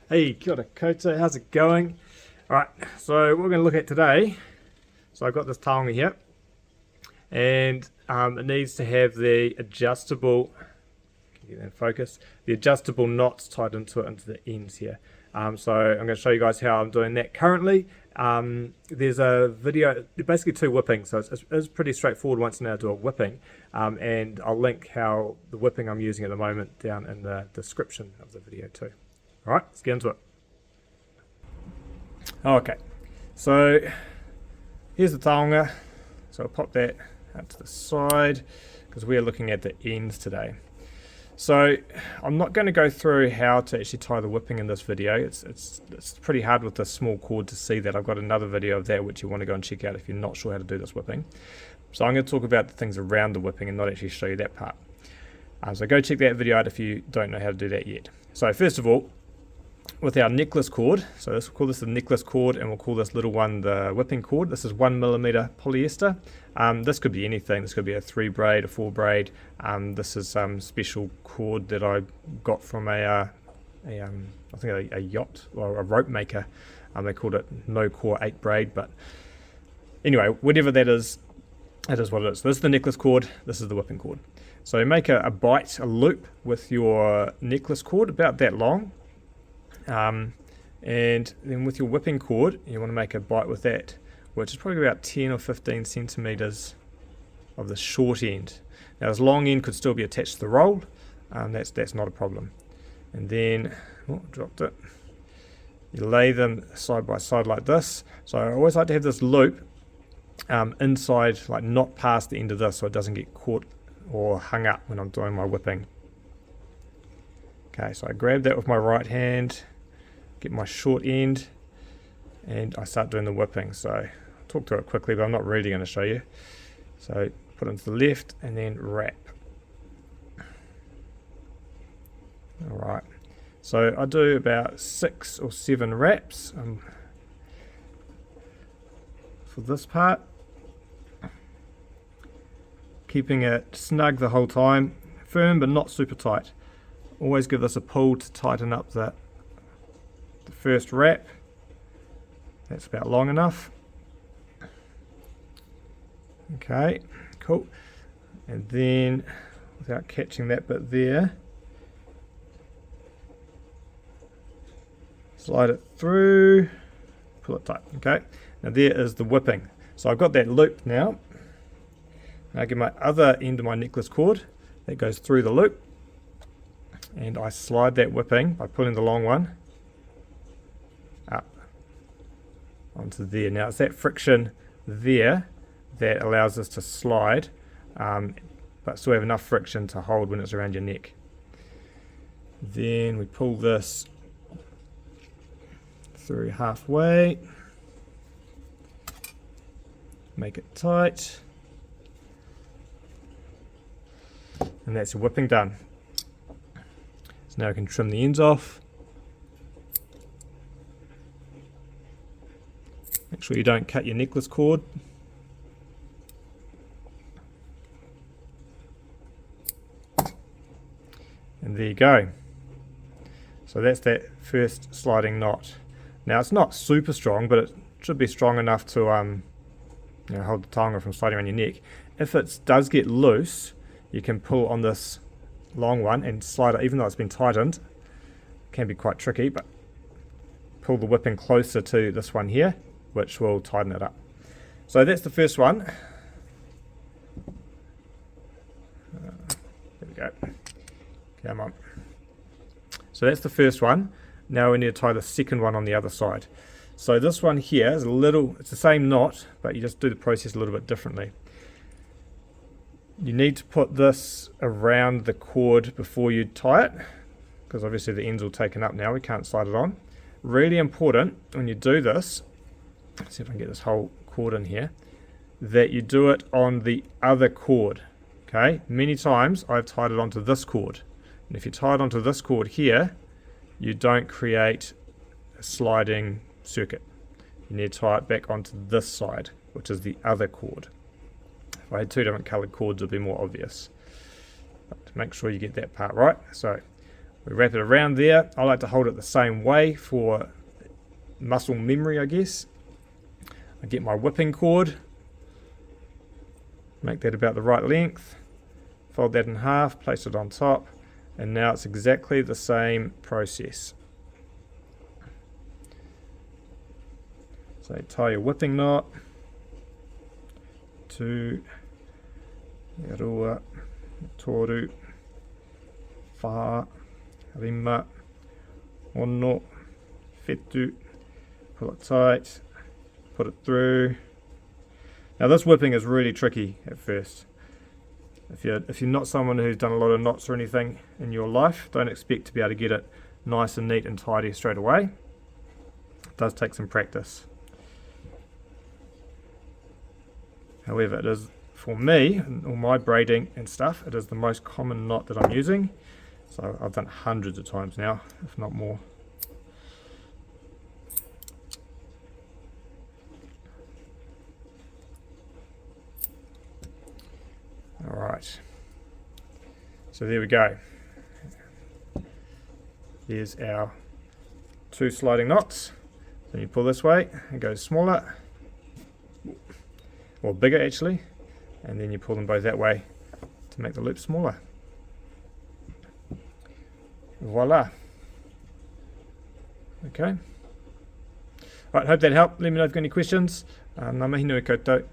Hey, kia ora koutou, how's it going? Alright, so what we're going to look at today, so I've got this taonga here, and it needs to have the adjustable, can you get that in focus, the adjustable knots tied into it, into the ends here. So I'm going to show you guys how I'm doing that currently. There's a video, basically two whippings, so it's pretty straightforward once you know how to do a whipping, and I'll link how the whipping I'm using at the moment down in the description of the video too. Alright, let's get into it. Okay, so here's the taonga. So I'll pop that out to the side because we're looking at the ends today. So I'm not going to go through how to actually tie the whipping in this video. It's pretty hard with this small cord to see that. I've got another video of that which you want to go and check out if you're not sure how to do this whipping. So I'm going to talk about the things around the whipping and not actually show you that part. So go check that video out if you don't know how to do that yet. So first of all, with our necklace cord, so we'll call this the necklace cord and we'll call this little one the whipping cord. This is 1mm polyester. This could be anything. This could be a 3 braid, a 4 braid. This is some special cord that I got from I think a yacht or a rope maker. They called it no core 8 braid, but anyway, whatever that is, it is what it is. So this is the necklace cord, this is the whipping cord. So you make a bight, a loop with your necklace cord about that long. And then with your whipping cord, you want to make a bight with that, which is probably about 10 or 15 centimeters of the short end. Now this long end could still be attached to the roll, that's not a problem. And then, dropped it. You lay them side by side like this. So I always like to have this loop inside, like not past the end of this, so it doesn't get caught or hung up when I'm doing my whipping. Okay, so I grab that with my right hand, get my short end, and I start doing the whipping. So I'll talk through it quickly, but I'm not really going to show you. So put it into the left and then wrap. Alright, so I do about 6 or 7 wraps for this part, keeping it snug the whole time, firm but not super tight. Always give this a pull to tighten up the first wrap. That's about long enough. Okay, cool. And then, without catching that bit there, slide it through, pull it tight. Okay, now there is the whipping. So I've got that loop now. Now I get my other end of my necklace cord that goes through the loop, and I slide that whipping by pulling the long one up onto there. Now it's that friction there that allows us to slide, but still have enough friction to hold when it's around your neck. Then we pull this through halfway, make it tight, and that's your whipping done. So now I can trim the ends off. Make sure you don't cut your necklace cord. And there you go. So that's that first sliding knot. Now it's not super strong, but it should be strong enough to hold the taonga from sliding around your neck. If it does get loose, you can pull on this long one and slide it, even though it's been tightened. It can be quite tricky, but pull the whipping closer to this one here, which will tighten it up. So that's the first one. There we go. Come on. So that's the first one. Now we need to tie the second one on the other side. So this one here is it's the same knot, but you just do the process a little bit differently. You need to put this around the cord before you tie it, because obviously the ends will taken up now, we can't slide it on. Really important when you do this, let's see if I can get this whole cord in here, that you do it on the other cord. Okay, many times I've tied it onto this cord, and if you tie it onto this cord here, you don't create a sliding circuit. You need to tie it back onto this side, which is the other cord. If I had 2 different coloured cords, it would be more obvious. But make sure you get that part right. So We wrap it around there. I like to hold it the same way for muscle memory, I guess. I get my whipping cord, make that about the right length, fold that in half, place it on top, and now it's exactly the same process. So tie your whipping knot to Rua, Toru, Wha, Rima, Ono, Whetu. Pull it tight, put it through. Now this whipping is really tricky at first. If you're not someone who's done a lot of knots or anything in your life, don't expect to be able to get it nice and neat and tidy straight away. It does take some practice. However, it is, for me, and all my braiding and stuff, it is the most common knot that I'm using. So I've done it hundreds of times now, if not more. Alright, so there we go. There's our 2 sliding knots. Then you pull this way, it goes smaller, or bigger actually, and then you pull them both that way to make the loop smaller. Voila. Okay. Right, hope that helped. Let me know if you've got any questions. Ngā mihi nui koutou.